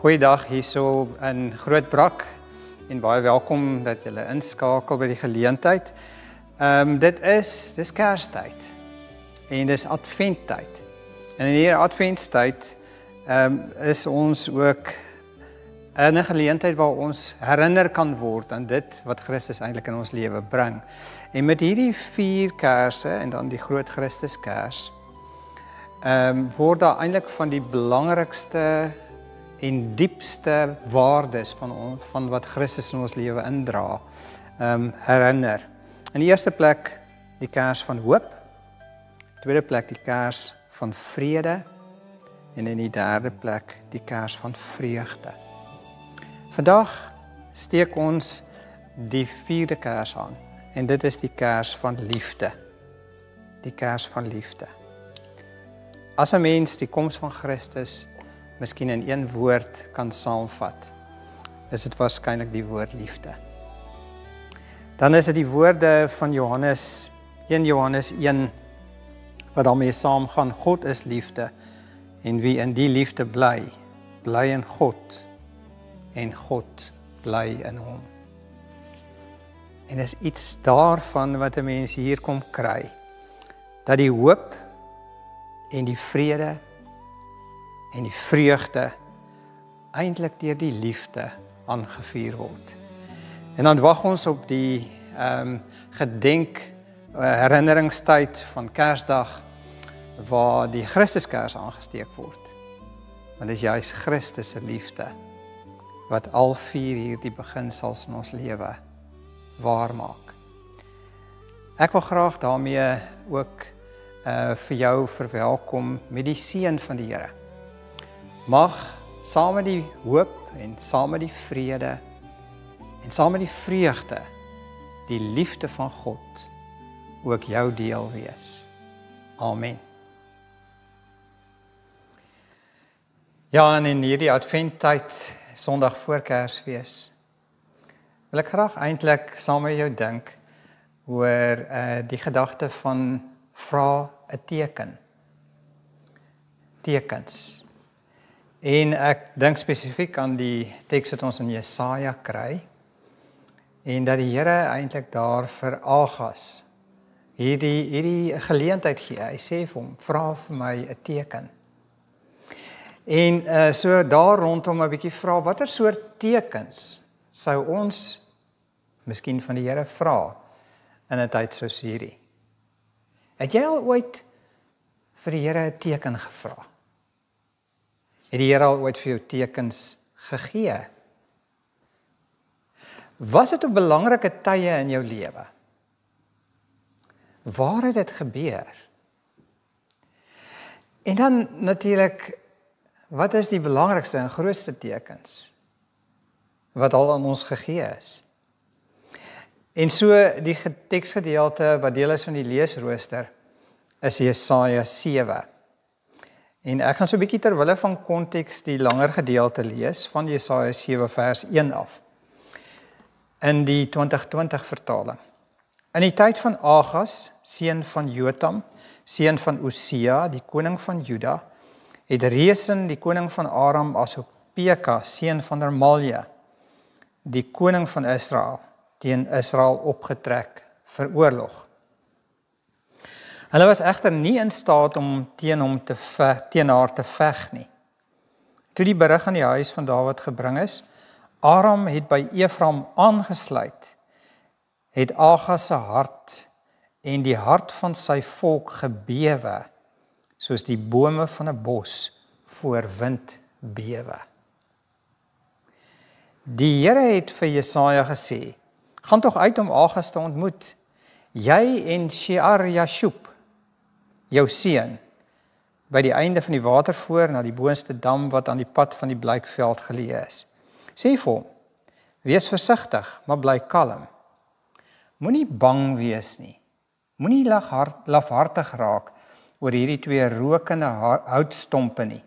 Goeiedag hierso in Grootbrak en baie welkom dat julle inskakel by die geleentheid. Dis Kerstyd en dis Adventtyd. En in hierdie Adventstyd is ons ook in 'n geleentheid waar ons herinner kan word aan dit wat Christus eintlik in ons lewe bring. En met hierdie 4 kerse en dan die groot Christuskers word daar eintlik van die belangrikste en diepste waardes van wat Christus in ons lewe indra, herinner. In die eerste plek die kers van hoop, tweede plek die kers van vrede en in die derde plek die kers van vreugde. Vandag steek ons die 4de kers aan en dit is die kers van liefde. Die kers van liefde. As 'n mens die koms van Christus miskien in 1 woord kan saamvat, is dit waarskynlik die woord liefde. Dan is dit die woorde van 1 Johannes 1, wat daarmee saamgaan, God is liefde, en wie in die liefde bly, bly in God, en God bly in hom. En is iets daarvan wat 'n mens hier kom kry, dat die hoop en die vrede en die vreugde eintlik deur die liefde aangevuur word. En dan wag ons op die herinneringstyd van Kersdag waar die Christuskers aangesteek word. Want dit is juis Christus se liefde wat al 4 hierdie beginsels in ons lewe waar maak. Ek wil graag daarmee ook vir jou verwelkom met die seën van die Here. Mag saam met die hoop en saam met die vrede en saam met die vreugde die liefde van God ook jou deel wees. Amen. Ja, en in hierdie Adventtyd, Sondag voor Kersfees, wil ek graag eintlik saam met jou dink oor die gedagte van vra 'n teken. Tekens. En ek dink spesifiek aan die teks wat ons in Jesaja kry, en dat die Here eintlik daar vir Agas hierdie geleentheid gee. Hy sê vir hom, vra vir my 'n teken. En so daar rondom 'n bietjie vra, watter soort tekens sou ons miskien van die Here vra in 'n tyd soos hierdie? Het jy al ooit vir die Here 'n teken gevra? Het die Here al ooit vir jou tekens gegee? Was dit op belangrike tye in jou lewe? Waar het dit gebeur? En dan natuurlik, wat is die belangrikste en grootste tekens wat al aan ons gegee is? En so die teksgedeelte wat deel is van die leesrooster is Jesaja 7. En ek gaan so 'n bietjie ter wille van konteks die langer gedeelte lees van Jesaja 7 vers 1 af. In die 2020 vertaling. In die tyd van Agas, seun van Jotam, seun van Osia, die koning van Juda, het Resen, die koning van Aram, asook Peka, seun van Remalia, die koning van Israel, teen Israel opgetrek vir oorlog. Hulle was egter nie in staat om teen haar te veg nie. Toe die berig aan die huis van Dawid gebring is, Aram het by Efraim aangesluit, het Agas se hart en die hart van sy volk gebewe, soos die bome van 'n bos voor wind bewe. Die Here het vir Jesaja gesê, gaan tog uit om Agas te ontmoet, jy en Shear-Jashub, jou seun, by die einde van die watervoor na die boonste dam wat aan die pad van die Blykveld geleë is. Sê vir hom, wees versigtig, maar bly kalm. Moenie bang wees nie. Moenie lafhartig raak oor hierdie 2 rokende houtstompe nie,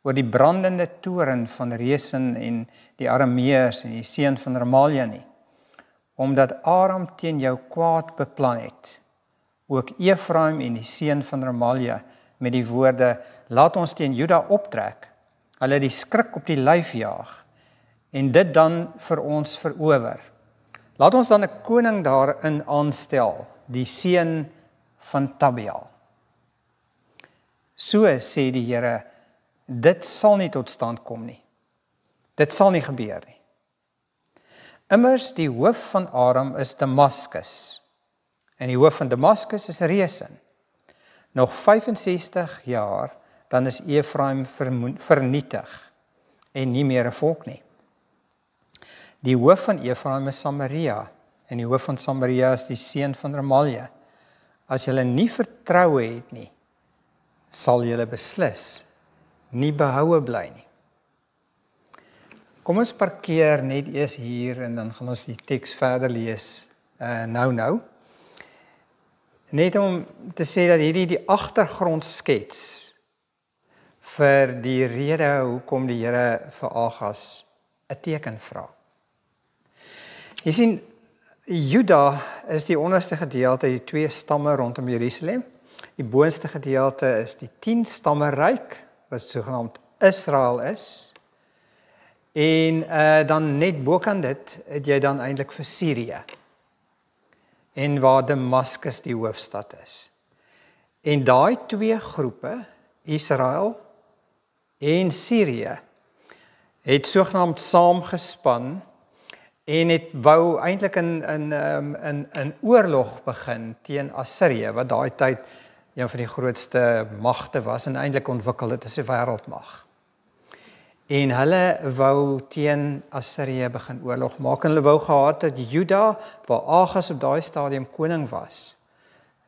oor die brandende toren van Resen en die Arameërs en die seun van Remalia nie, omdat Aram teen jou kwaad beplan het, ook Efraim en die seun van Remalia met die woorde, laat ons teen Juda optrek, hulle die skrik op die lyf jaag, en dit dan vir ons verower. Laat ons dan 'n koning daarin aanstel, die seun van Tabial. So sê die Here, dit sal nie tot stand kom nie. Dit sal nie gebeur nie. Immers die hoof van Aram is Damaskus, en die hoof van Damaskus is Resen. Nog 65 jaar, dan is Efraim vernietig, en nie meer 'n volk nie. Die hoof van Efraim is Samaria, en die hoof van Samaria is die seun van Remalia. As julle nie vertroue het nie, sal julle beslis nie behoue bly nie. Kom ons parkeer net eers hier en dan gaan ons die teks verder lees nou. Net om te sê dat hierdie die agtergrond skets vir die rede hoekom die Here vir Agas 'n teken vra. Jy sien, Juda is die onderste gedeelte, die 2 stamme rondom Jerusalem. Die boonste gedeelte is die 10 stamme ryk, wat sogenaamd Israel is. En dan net bokant dit, het jy dan eintlik vir Sirië. En waar Damaskus die hoofstad is. En daai 2 groepe, Israel en Sirië, het sogenaamd saamgespan en het wou eintlik in oorlog begin teen Assirië, wat daai tyd een van die grootste magte was en eintlik ontwikkel het as 'n wêreldmag. En hulle wou teen Assirië begin oorlog maak, en hulle wou gehad dat Juda, waar Agas op daai stadium koning was,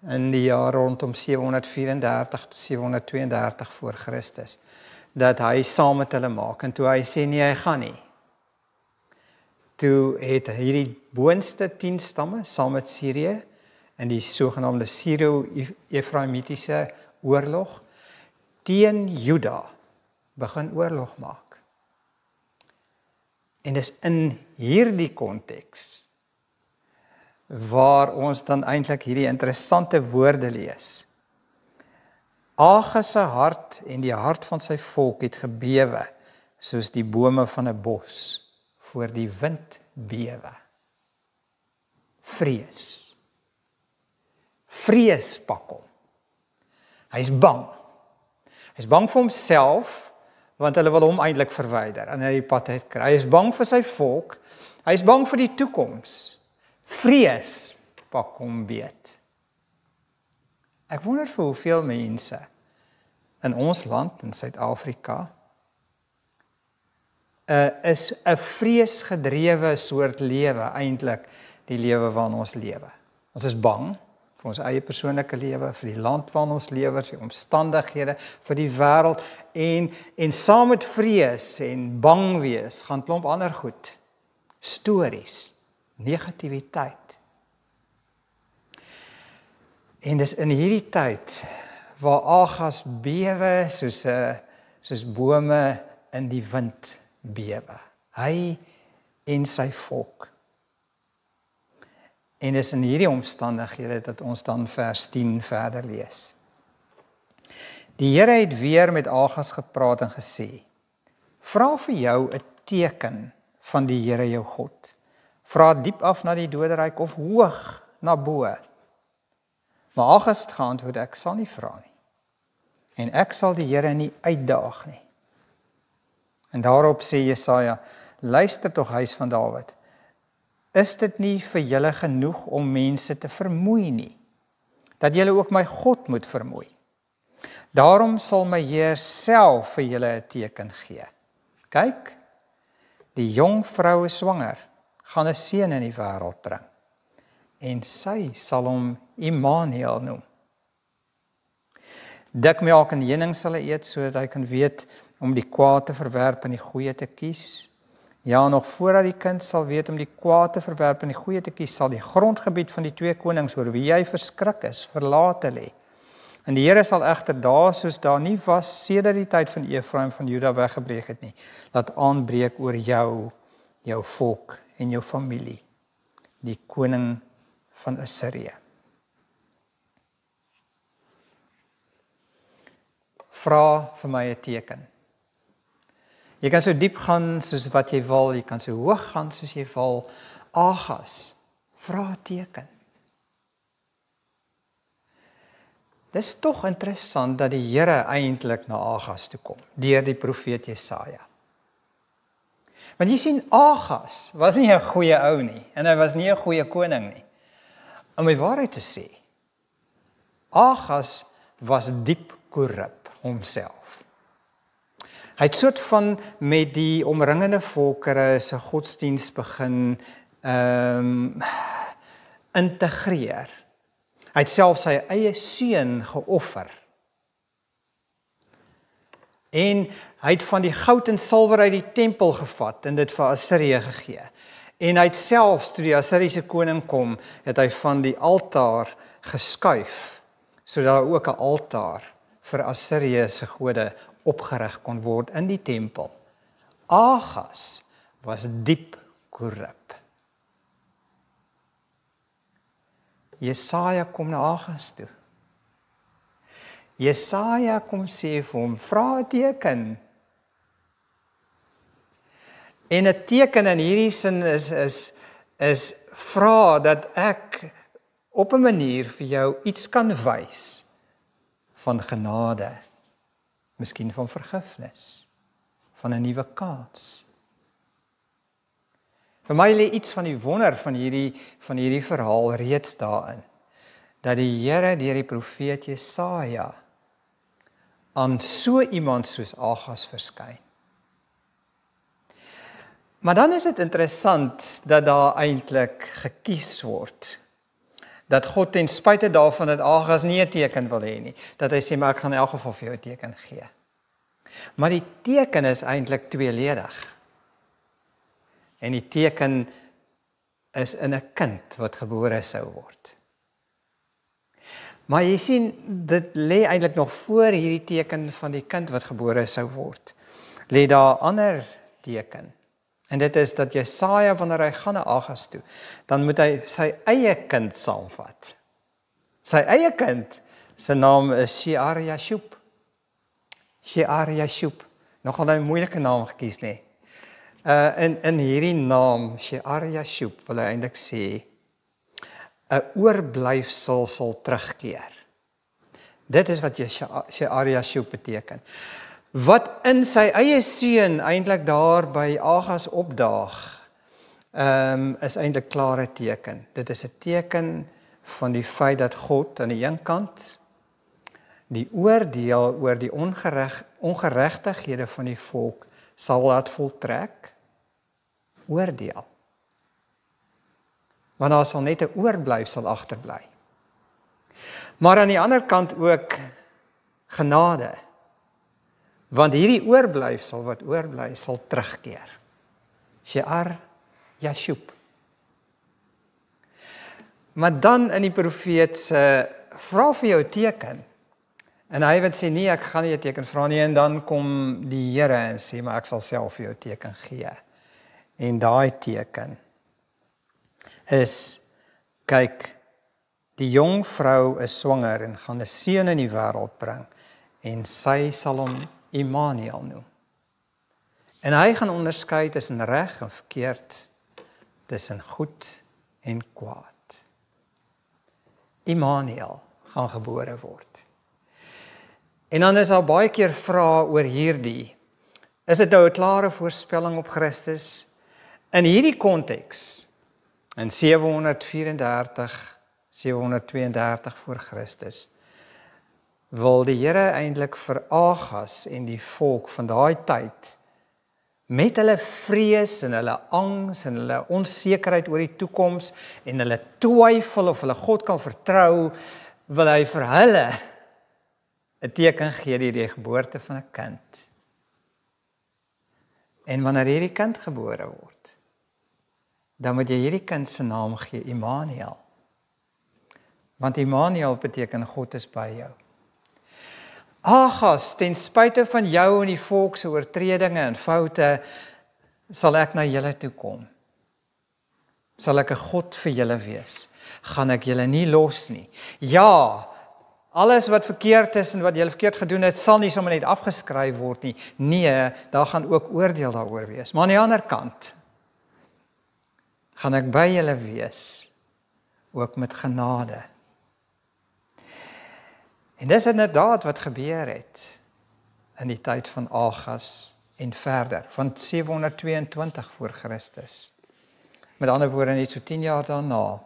in die jaar rondom 734 tot 732 voor Christus, dat hy saam met hulle maak, en toe hy sê nie, hy gaan nie. Toe het hierdie boonste 10 stamme saam met Sirië in die sogenaamde Syro-Efraimitiese oorlog teen Juda begin oorlog maak. En dis in hierdie konteks waar ons dan eintlik hierdie interessante woorde lees. Agas se hart en die hart van sy volk het gebewe, soos die bome van 'n bos voor die wind bewe. Vrees pak hom. Hy's bang. Hy's bang vir homself, want hulle wil hom eintlik verwyder en hy die pad uitkry. Hy is bang vir sy volk, hy is bang vir die toekoms. Vrees pak hom beet. Ek wonder vir hoeveel mense in ons land, in Suid-Afrika, is 'n vreesgedrewe soort lewe eintlik die lewe waarin ons lewe. Ons is bang vir ons eie persoonlike lewe, vir die land waarin ons lewe, vir die omstandighede, vir die wêreld, en saam met vrees en bang wees gaan klomp ander goed. Stories, negativiteit. En dis in hierdie tyd waar Agas bewe soos bome in die wind bewe. Hy en sy volk. En dis in hierdie omstandighede dat ons dan vers 10 verder lees. Die Here het weer met Agas gepraat en gesê, vra vir jou 'n teken van die Here jou God. Vra diep af na die doderyk of hoog na bo. Maar Agas het geantwoord, ek sal nie vra nie. En ek sal die Here nie uitdaag nie. En daarop sê Jesaja, luister tog huis van Dawid. Is dit nie vir julle genoeg om mense te vermoei nie, dat julle ook my God moet vermoei? Daarom sal my Heer self vir julle 'n teken gee. Kyk, die jong vrou is swanger, gaan 'n seun in die wêreld bring, en sy sal hom Immanuel noem. Dikmelk en heuning sal hy eet, sodat hy kan weet om die kwaad te verwerp en die goeie te kies. Ja, nog voordat die kind sal weet om die kwaad te verwerp en die goeie te kies, sal die grondgebied van die 2 konings, oor wie hy verskrik is, verlate lê. En die Here sal egter daar, soos daar nie was sedert die tyd van Efraim van Juda weggebreek het nie, laat aanbreek oor jou volk en jou familie, die koning van Assirië. Vra vir my 'n teken. Jy kan so diep gaan soos wat jy wil, jy kan so hoog gaan soos jy wil. Agas, vraagteken. Dis tog interessant dat die Here eintlik na Agas toe kom, deur die profeet Jesaja. Want jy sien, Agas was nie 'n goeie ou nie, en hy was nie 'n goeie koning nie. Om die waarheid te sê, Agas was diep korrup homself. Hy het soort van met die omringende volkere se godsdiens begin integreer. Hy het self sy eie seun geoffer. En hy het van die goud en silwer uit die tempel gevat en dit vir Assirië gegee. En hy het selfs, toe die Assiriese koning kom, het hy van die altaar geskuif, sodat daar ook 'n altaar vir Assirië se gode opgerig kon word in die tempel. Agas was diep korrup. Jesaja kom na Agas toe. Jesaja kom sê vir hom, vraagteken. En 'n teken in hierdie sin is vra dat ek op 'n manier vir jou iets kan wys van genade, miskien van vergifnis, van 'n nuwe kans. Vir my lê iets van die wonder van hierdie verhaal reeds daarin, dat die Here deur die profeet Jesaja aan so iemand soos Agas verskyn. Maar dan is dit interessant dat daar eintlik gekies word, dat God ten spyte daarvan dat Agas nie 'n teken wil hê nie, dat hy sê, maar ek gaan in elk geval vir jou 'n teken gee. Maar die teken is eintlik tweeledig. En die teken is in 'n kind wat gebore sou word. Maar jy sien, dit lê eintlik nog voor hierdie teken van die kind wat gebore sou word. Lê daar 'n ander teken. En dit is dat Jesaja, wanneer hy gaan na Agas toe, dan moet hy sy eie kind saamvat. Sy eie kind, sy naam is Shear-Jashub. Shear-Jashub. Nogal 'n moeilike naam gekies, nee. In hierdie naam, Shear-Jashub, wil hy eintlik sê, 'n oorblyfsel sal terugkeer. Dit is wat Shear-Jashub beteken. Wat in sy eie seun eintlik daar by Agas opdaag, is eintlik klare teken. Dit is 'n teken van die feit dat God aan die een kant die oordeel oor die ongeregtighede van die volk sal laat voltrek. Oordeel. Want daar sal net 'n oorblyfsel agterbly. Maar aan die ander kant ook genade. Want hierdie oorblyfsel wat oorbly sal terugkeer. Shear-Jashub. Maar dan in die profeet se vra vir jou teken. En hy wat sê nee, ek gaan nie 'n teken vra nie, en dan kom die Here en sê maar ek sal self vir jou teken gee. En daai teken is, kyk, die jong vrou is swanger en gaan 'n seun in die wêreld bring en sy sal hom Immanuel noem. En hy gaan onderskei tussen reg en verkeerd, tussen goed en kwaad. Immanuel gaan gebore word. En dan is daar baie keer vrae oor hierdie. Is dit nou 'n klare voorspelling op Christus? In hierdie konteks, in 732 voor Christus, wil die Here eintlik vir Agas en die volk van daai tyd, met hulle vrees en hulle angs en hulle onsekerheid oor die toekoms en hulle twyfel of hulle God kan vertrou, wil hy vir hulle 'n teken gee deur die geboorte van 'n kind. En wanneer hierdie kind gebore word, dan moet jy hierdie kind se naam gee Immanuel. Want Immanuel beteken God is by jou. Agas, ten spyte van jou en die volk se oortredinge en foute, sal ek na julle toe kom. Sal ek 'n God vir julle wees. Gaan ek julle nie los nie. Ja, Alles wat verkeerd is en wat julle verkeerd gedoen het, sal nie sommer net afgeskryf word nie. Nee, daar gaan ook oordeel daaroor wees. Maar aan die ander kant, gaan ek by julle wees, ook met genade. En dis inderdaad wat gebeur het, in die tyd van Agas en verder, van 722 voor Christus. Met ander woorde, net so 10 jaar daarna,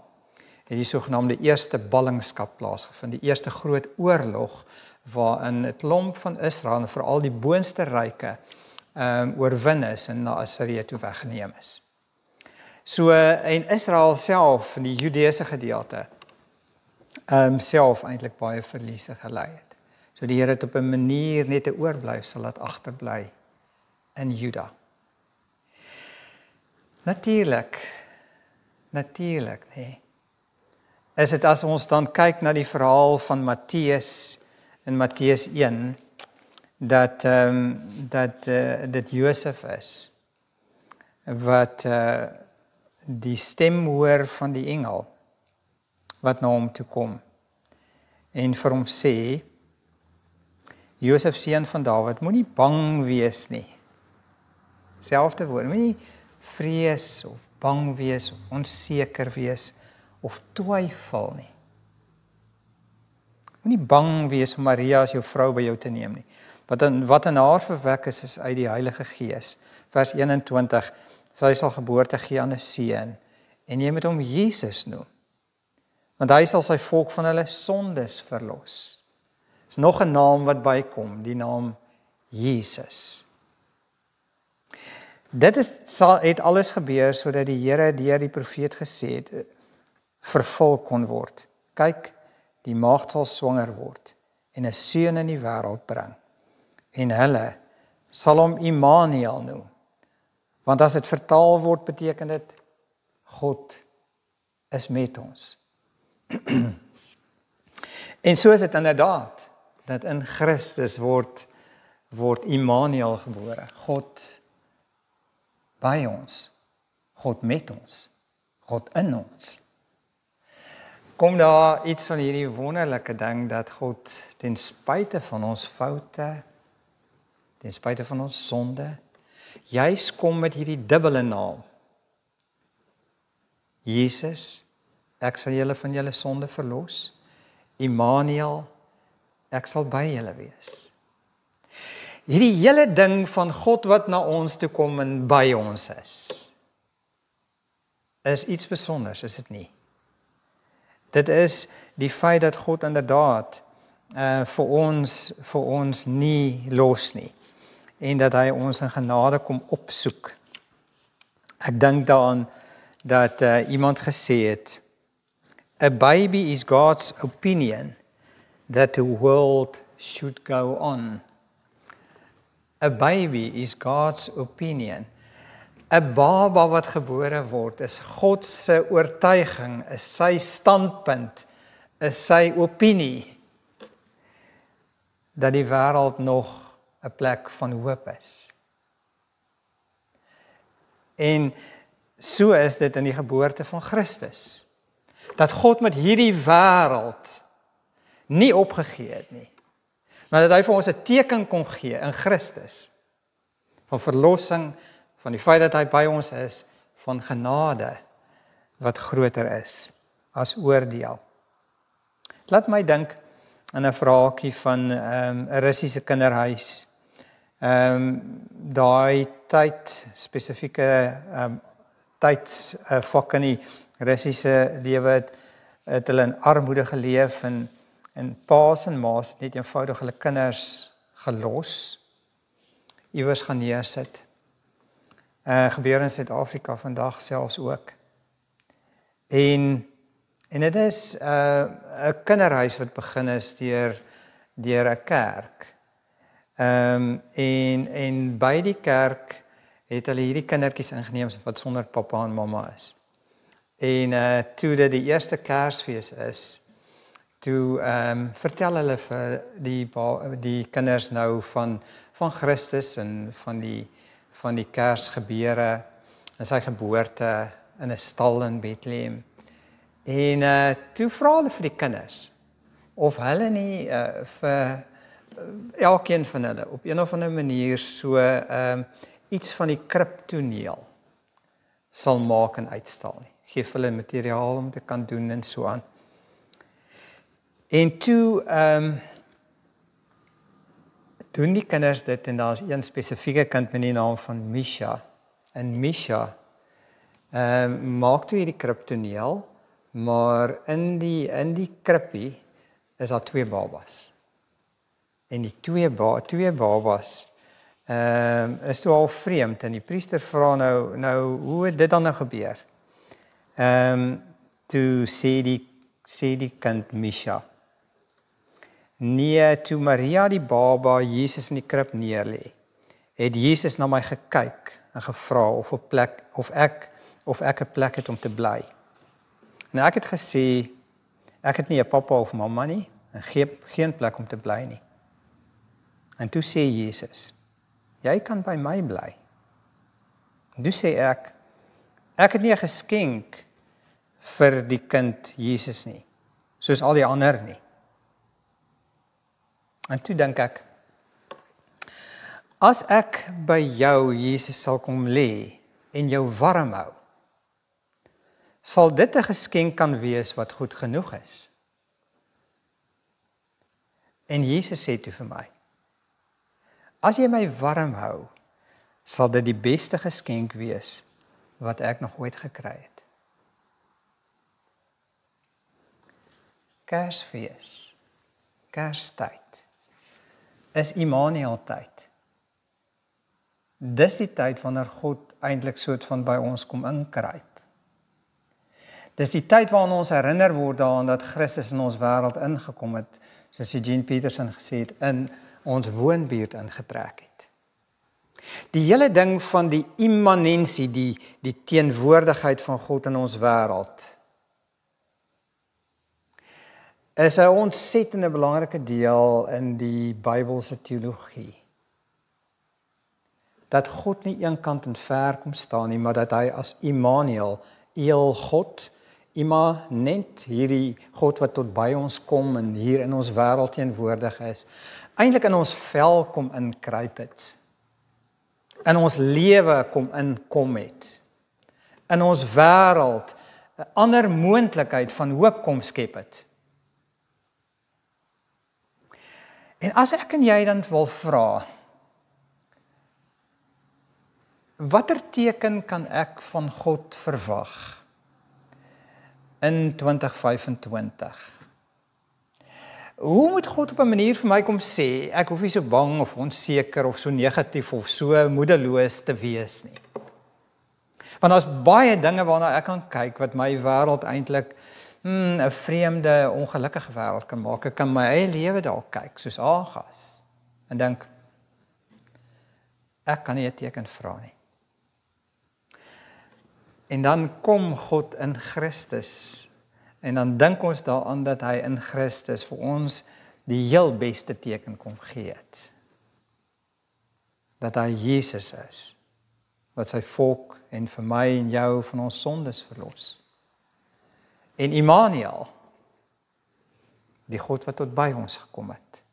het die sogenaamde eerste ballingskap plaasgevind, die eerste groot oorlog, waarin 'n klomp van Israel, en veral die boonste ryke, oorwin is en na Assirië toe weggeneem is. So, en Israel self, die Judeese gedeelte, self eintlik baie verliese gelei het. So die Here het op 'n manier net 'n oorblyfsel laat agterbly in Juda. Natuurlik, nee. Is dit as ons dan kyk na die verhaal van Matteus in Matteus 1, dat dit Josef is, wat die stem hoor van die engel, wat na hom toe kom, en vir hom sê, Josef seun van Dawid, moenie bang wees nie. Selfde woord, moenie vrees of bang wees, of onseker wees, of twyfel nie. Moenie bang wees om Maria as jou vrou by jou te neem nie. Wat in haar verwek is uit die Heilige Gees. Vers 21, sy sal geboorte gee aan 'n seun, en jy moet hom Jesus noem, want hy sal sy volk van hulle sondes verlos. Is nog 'n naam wat bykom, die naam Jesus. Dit het alles gebeur sodat die Here deur die profeet gesê het, vervul kon word. Kyk, die maagd sal swanger word en 'n seun in die wêreld bring. En hulle sal hom Immanuel noem. Want as dit vertaal word, beteken dit God is met ons. En so is dit inderdaad, dat in Christus word Immanuel gebore. God by ons, God met ons, God in ons. Kom daar iets van hierdie wonderlike ding, dat God ten spyte van ons foute, ten spyte van ons sonde, juis kom met hierdie dubbele naam. Jesus, ek sal julle van julle sonde verlos. Immanuel, ek sal by julle wees. Hierdie hele ding van God wat na ons toe kom en by ons is iets besonders, is dit nie? Dit is die feit dat God inderdaad vir ons nie los nie, en dat hy ons in genade kom opsoek. Ek dink daaraan dat iemand gesê het, a baby is God's opinion that the world should go on. A baby is God's opinion. 'n Baba wat gebore word is God se oortuiging, is sy standpunt, is sy opinie, dat die wêreld nog 'n plek van hoop is. En so is dit in die geboorte van Christus. Dat God met hierdie wêreld nie opgegee het nie, maar dat hy vir ons 'n teken kon gee in Christus, van verlossing, van die feit dat hy by ons is, van genade, wat groter is as oordeel. Laat my dink aan 'n verhaaltjie van 'n Russiese kinderhuis. Daai tyd, spesifieke tydsvak in die Russiese lewe het hulle in armoede geleef, en pa's en ma's het net eenvoudig hulle kinders gelos, iewers gaan neersit. Gebeur in Suid-Afrika vandag selfs ook. En dit is 'n kinderhuis wat begin is deur 'n kerk. En by die kerk het hulle hierdie kindertjies ingeneem wat sonder pappa en mamma is. En toe dit die eerste Kersfees is, toe vertel hulle vir die kinders nou van Christus en van die Kersgebeure en sy geboorte in 'n stal in Bethlehem. En toe vra hulle vir die kinders, of hulle nie vir elkeen van hulle op een of ander manier so iets van die kriptoneel sal maak en uitstal nie. Geef hulle materiaal om te kan doen en so aan. En toe doen die kinders dit en daar is een spesifieke kind met die naam van Misha. En Misha maak toe hierdie kriptoneel, maar in die krippie is daar 2 babas. En die twee babas is toe al vreemd en die priester vra nou hoe het dit dan nou gebeur? Toe sê die kind Misha, nee, toe Maria die baba Jesus in die krib neerlê, het Jesus na my gekyk en gevra of ek 'n plek het om te bly. En ek het gesê, ek het nie 'n pappa of mamma nie en geen plek om te bly nie. En toe sê Jesus, jy kan by my bly. En toe sê ek het nie 'n geskenk vir die kind Jesus nie, soos al die ander nie. En toe dink ek, as ek by jou Jesus sal kom lê en jou warm hou, sal dit 'n geskenk kan wees wat goed genoeg is. En Jesus sê toe vir my, as jy my warm hou, sal dit die beste geskenk wees wat ek nog ooit gekry het. Kersfees, Kerstyd, is Immanuel tyd. Dis die tyd wanneer God eintlik soort van by ons kom inkruip. Dis die tyd waarin ons herinner word daaraan dat Christus in ons wêreld ingekom het, soos Eugene Peterson gesê het, in ons woonbuurt ingetrek het. Die hele ding van die immanensie, die teenwoordigheid van God in ons wêreld, is 'n ontsettende belangrike deel in die Bybelse teologie. Dat God nie eenkant en ver kom staan nie, maar dat hy as Immanuel, eel God, immanent, hierdie God wat tot by ons kom en hier in ons wêreld teenwoordig is, eintlik in ons vel kom inkruip het. In ons lewe kom het. In ons wêreld 'n ander moontlikheid van hoop kom skep het. En as ek en jy dan wil vra, watter teken kan ek van God verwag in 2025? Hoe moet God op 'n manier vir my kom sê, ek hoef nie so bang of onseker of so negatief of so moedeloos te wees nie. Want daar's baie dinge waarna ek kan kyk wat my wêreld eintlik 'n vreemde, ongelukkige wêreld kan maak. Ek kan my eie lewe daar kyk, soos Agas, en dink, ek kan nie 'n teken vra nie. En dan kom God in Christus, en dan dink ons daaraan dat hy in Christus vir ons die heel beste teken kom gee het. Dat hy Jesus is, wat sy volk en vir my en jou van ons sondes verlos. En Immanuel, die God wat tot by ons gekom het,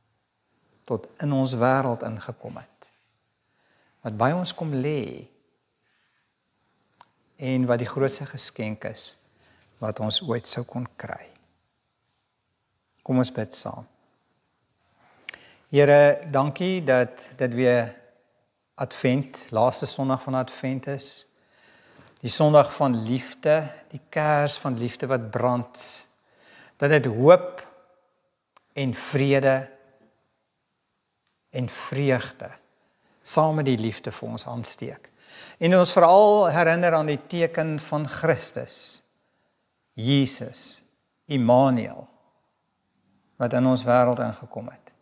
tot in ons wêreld ingekom het, wat by ons kom lê, en wat die grootste geskenk is, wat ons ooit sou kon kry. Kom ons bid saam. Here, dankie dat dit weer Advent, laaste Sondag van Advent is. Die Sondag van liefde, die kers van liefde wat brand. Dat dit hoop en vrede en vreugde saam met die liefde vir ons aansteek. En ons veral herinner aan die teken van Christus, Jesus, Immanuel, wat in ons wêreld ingekom het.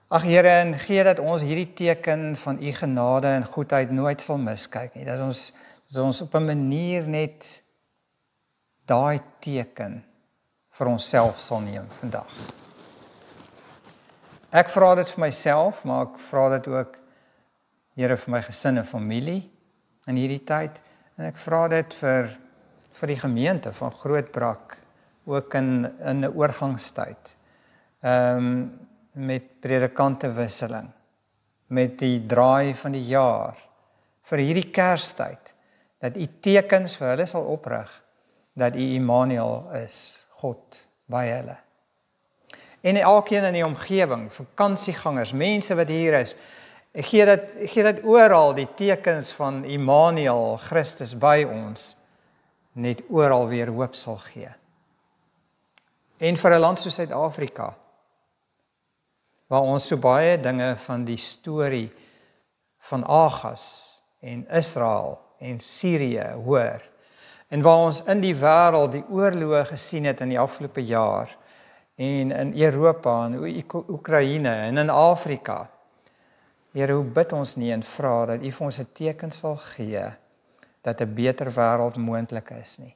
Ag Here, en gee dat ons hierdie teken van u genade en goedheid nooit sal miskyk nie, dat ons op 'n manier net daai teken vir onsself sal neem vandag. Ek vra dit vir myself, maar ek vra dit ook, Here, vir my gesin en familie in hierdie tyd, en ek vra dit vir die gemeente van Grootbrak ook in 'n oorgangstyd. Met predikantewisseling, met die draai van die jaar, vir hierdie Kerstyd, dat u tekens vir hulle sal oprig, dat u Immanuel is, God by hulle. En elkeen in die omgewing, vakansiegangers, mense wat hier is, ek gee dat oral die tekens van Immanuel, Christus by ons, net oral weer hoop sal gee. En vir 'n land soos Suid-Afrika, waar ons so baie dinge van die storie van Agas en Israel en Sirië hoor, en waar ons in die wêreld die oorloë gesien het in die afgelope jaar, en in Europa, en Oekraïne, en in Afrika. Here, hoe bid ons nie en vra dat u vir ons 'n teken sal gee, dat 'n beter wêreld moontlik is nie.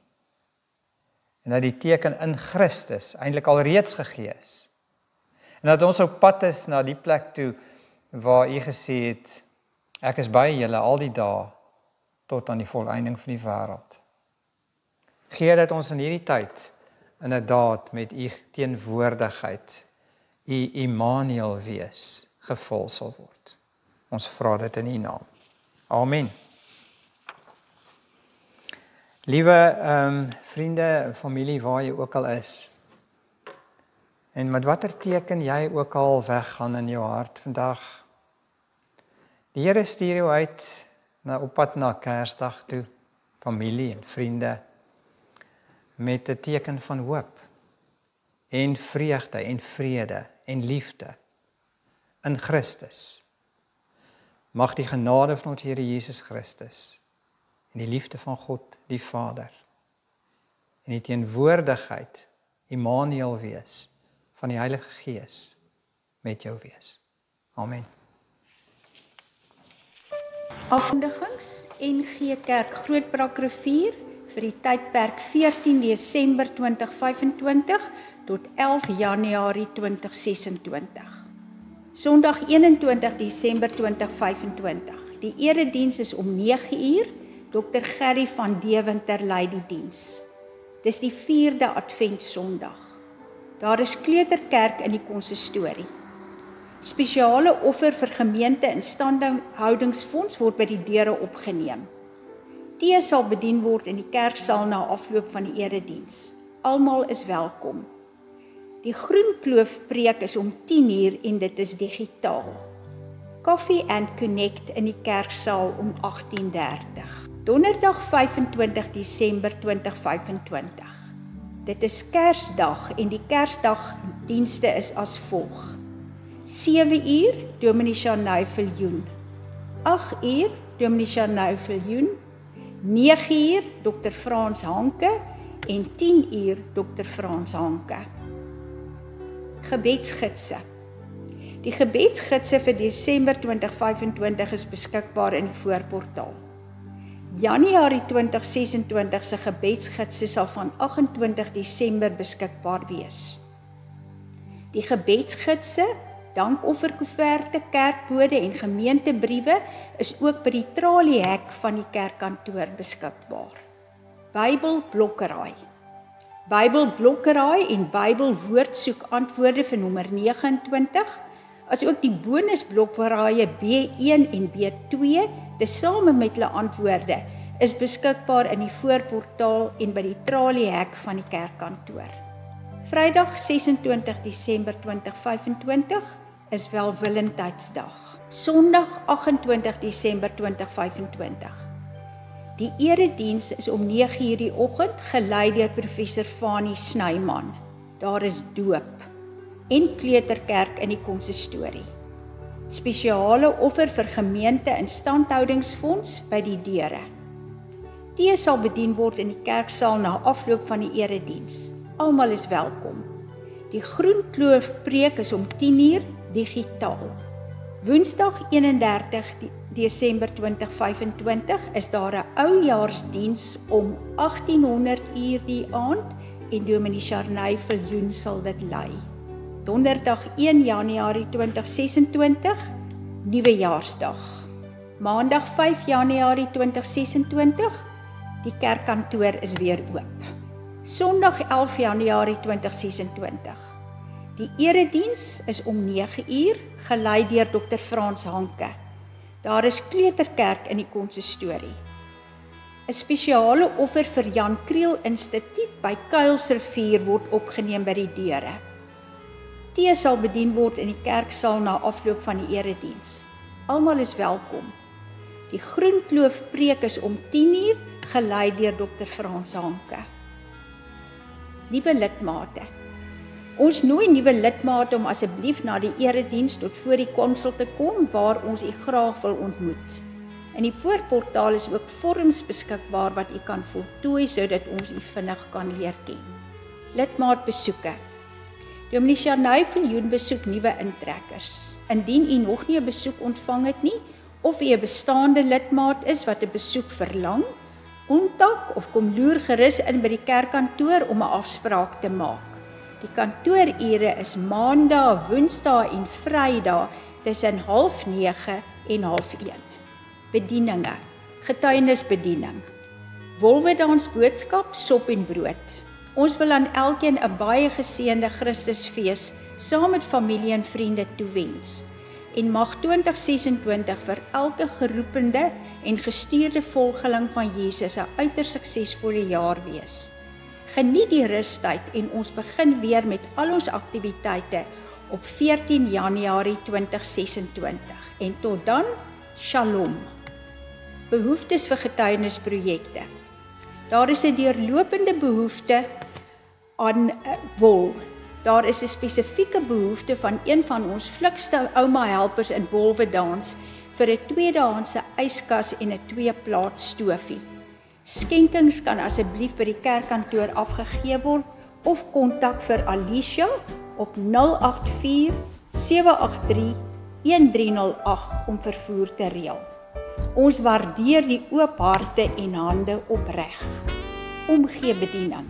En dat die teken in Christus eintlik al reeds gegee is. En dat ons op pad is na die plek toe, waar u gesê het, ek is by julle al die dae, tot aan die volëinding van die wêreld. Gee dat ons in hierdie tyd, inderdaad met u teenwoordigheid, u Immanuel wees, gevul sal word. Ons vra dit in u naam. Amen. Liewe vriende, familie, waar jy ook al is, en met watter teken jy ook al weggaan in jou hart vandag, die Here stuur jou uit, op pad na Kersdag toe, familie en vriende, met 'n teken van hoop, en vreugde, en vrede, en liefde, in Christus. Mag die genade van ons Here Jesus Christus, en die liefde van God, die Vader, en die teenwoordigheid, Immanuel wees, van die Heilige Gees, met jou wees. Amen. Afkondigings, NG Kerk Grootbrakrivier, vir die tydperk 14 Desember 2025 tot 11 Januarie 2026. Sondag 21 Desember 2025. Die erediens is om 9:00. Dr. Gerry van Deventer lei die diens. Dis die 4de Advent Sondag. Daar is kleuterkerk in die konsistorie. Spesiale offer vir gemeente instandhoudingsfonds word by die deure opgeneem. Tee sal bedien word in die kerksaal na afloop van die erediens. Almal is welkom. Die Groen Kloof preek is om 10:00 en dit is digitaal. Coffee and Connect in die kerksaal om 18:30. Donderdag 25 Desember 2025. Dit is Kersdag en die Kersdagdienste is as volg. 7:00 Dominee Shanay Viljoen. 8:00 Dominee Shanay Viljoen. 9:00 Dr. Frans Hanke en 10:00 Dr. Frans Hanke. Gebedsgidse. Die gebedsgidse vir Desember 2025 is beskikbaar in die voorportaal. Januarie 2026 se gebedsgidse sal van 28 Desember beskikbaar wees. Die gebedsgidse, dankofferkoeverte, kerkbode en gemeentebriewe is ook by die traliehek van die kerkkantoor beskikbaar. Bybelblokkerraai. Bybelblokkerraai en Bybelwoordsoek antwoorde vir nommer 29, as ook die bonusblokkerraaie B1 en B2, tesame met hulle antwoorde, is beskikbaar in die voorportaal en by die traliehek van die kerkkantoor. Vrydag 26 Desember 2025 is Welwillendheidsdag. Sondag 28 Desember 2025. Die erediens is om 9:00 die oggend gelei deur professor Fanie Snyman. Daar is doop en kleuterkerk in die konsistorie. Spesiale offer vir gemeente instandhoudingsfonds by die deure. Tee sal bedien word in die kerksaal na afloop van die erediens. Almal is welkom. Die Groen Kloof preek is om 10:00 digitaal. Woensdag 31 Desember 2025 is daar 'n oujaarsdiens om 18:00 die aand en Dominee Shanay Viljoen sal dit lei. Donderdag 1 Januarie 2026, Nuwejaarsdag. Maandag 5 Januarie 2026, die kerkkantoor is weer oop. Sondag 11 Januarie 2026. Die erediens is om 9 uur, gelei deur Dr. Frans Hanke. Daar is kleuterkerk in die konsistorie. 'n Spesiale offer vir Jan Kriel Instituut by Kuilsrivier word opgeneem by die deure. Tee sal bedien word in die kerksaal na afloop van die erediens. Almal is welkom. Die Groenkloof preek is om 10 uur, gelei deur Dr. Frans Hanke. Nuwe lidmate. Ons nooi nuwe lidmate om asseblief na die erediens tot voor die konsel te kom waar ons u graag wil ontmoet. In die voorportaal is ook vorms beskikbaar wat u kan voltooi sodat ons u vinnig kan leer ken. Lidmaatbesoeke. Dominee Sharnay Viljoen besoek nuwe intrekkers. Indien u nog nie 'n besoek ontvang het nie, of u 'n bestaande lidmaat is wat 'n besoek verlang, kontak of kom loer gerus in by die kerkkantoor om 'n afspraak te maak. Die kantoorure is maandag, woensdae en vrydae tussen 8:30 en 12:30. Bedieninge. Getuienisbediening. Wolwedans boodskap, sop en brood. Ons wil aan elkeen 'n baie geseënde Christusfees saam met familie en vriende toewens. En mag 2026 vir elke geroepende en gestuurde volgeling van Jesus 'n uiters suksesvolle jaar wees. Geniet die rustyd en ons begin weer met al ons aktiwiteite op 14 Januarie 2026. En tot dan, Shalom. Behoeftes vir getuienisprojekte. Daar is 'n deurlopende behoefte aan wol. Daar is 'n spesifieke behoefte van een van ons flikste ouma helpers in Wolwedans vir 'n tweedehandse yskas en 'n 2-plaat stofie. Skenkings kan asseblief by die kerkkantoor afgegee word of kontak vir Alicia op 084 783 1308 om vervoer te reël. Ons waardeer die oop harte en hande opreg. Omgee bediening.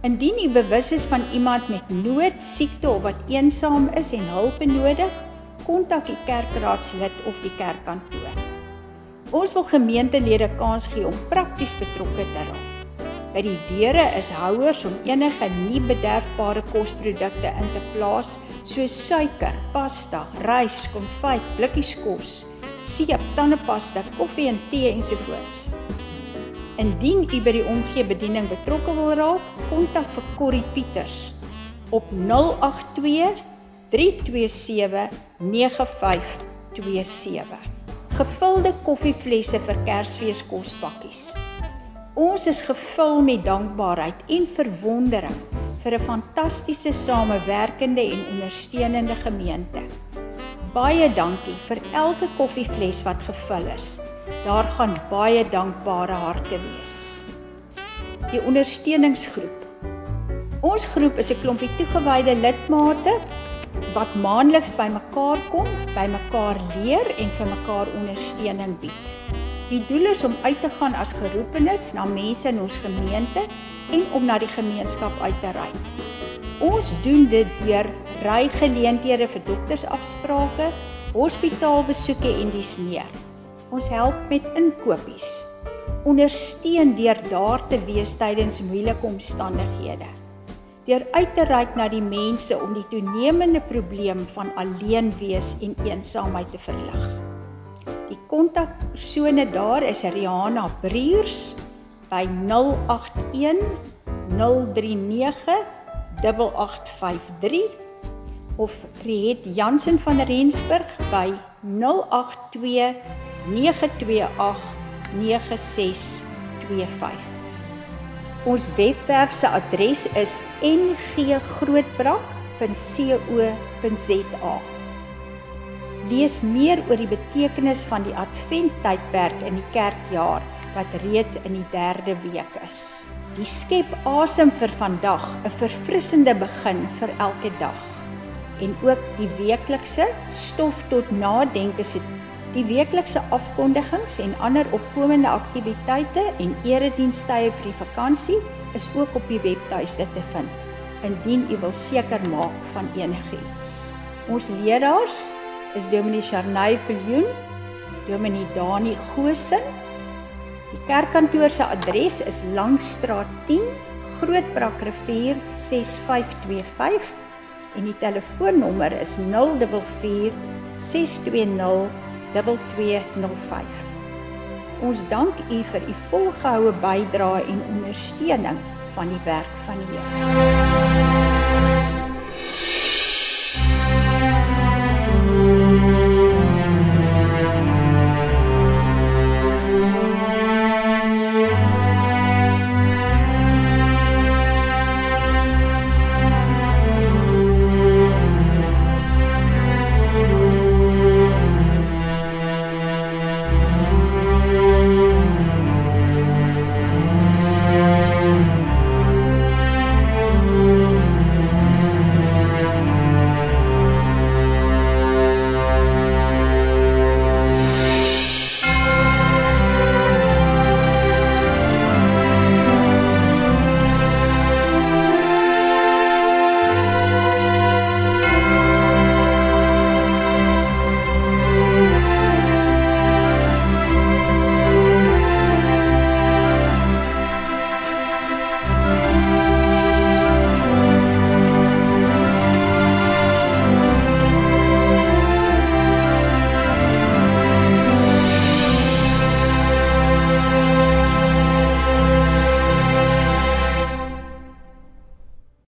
Indien u bewus is van iemand met nood, siekte of wat eensaam is en hulp benodig, kontak die kerkraadslid of die kerkkantoor. Ons wil gemeentelede kans gee om prakties betrokke te raak. By die deure is houers om enige nie bederfbare kosprodukte in te plaas, soos suiker, pasta, rys, konfyt, blikkies kos, seep, tandepasta, koffie en tee ensovoorts. Indien u by die omgeebediening betrokke wil raak, kontak vir Corrie Pieters op 082 327 9527. Gevulde koffieflesse vir Kersfees kospakkies. Ons is gevul met dankbaarheid en verwondering vir 'n fantastiese samewerkende en ondersteunende gemeente. Baie dankie vir elke koffiefles wat gevul is. Daar gaan baie dankbare harte wees. Die ondersteuningsgroep. Ons groep is 'n klompie toegewyde lidmate wat maandeliks by mekaar kom, by mekaar leer en vir mekaar ondersteuning bied. Die doel is om uit te gaan as geroepenes na mense in ons gemeente en om na die gemeenskap uit te reik. Ons doen dit deur rygeleenthede vir doktersafsprake, hospitaalbesoeke en dies meer. Ons help met inkopies, ondersteun deur daar te wees tydens moeilike omstandighede, deur uit te reik na die mense om die toenemende probleem van alleen wees en eensaamheid te verlig. Die kontakpersone daar is Rihanna Briers by 081 039 8853 of Riet Jansen van Rensburg by 082 928 9625. Ons webwerf se adres is nggrootbrak.co.za. Lees meer oor die betekenis van die adventtydperk in die kerkjaar wat reeds in die 3de week is. Die skep asem vir vandag, 'n verfrissende begin vir elke dag. En ook die weeklikse stof tot nadenke se die weeklikse afkondigings en ander opkomende aktiwiteite en eredienstye vir die vakansie is ook op die webtuiste te vind, indien u wil seker maak van enigiets. Ons leraars is Dominee Sharnay Viljoen, Dominee Dani Goosen. Die kerkkantoor se adres is Langstraat 10, Grootbrakrivier 6525 en die telefoonnommer is 044 620 2205. Ons dank u vir u volgehoue bydrae en ondersteuning van die werk van die Here.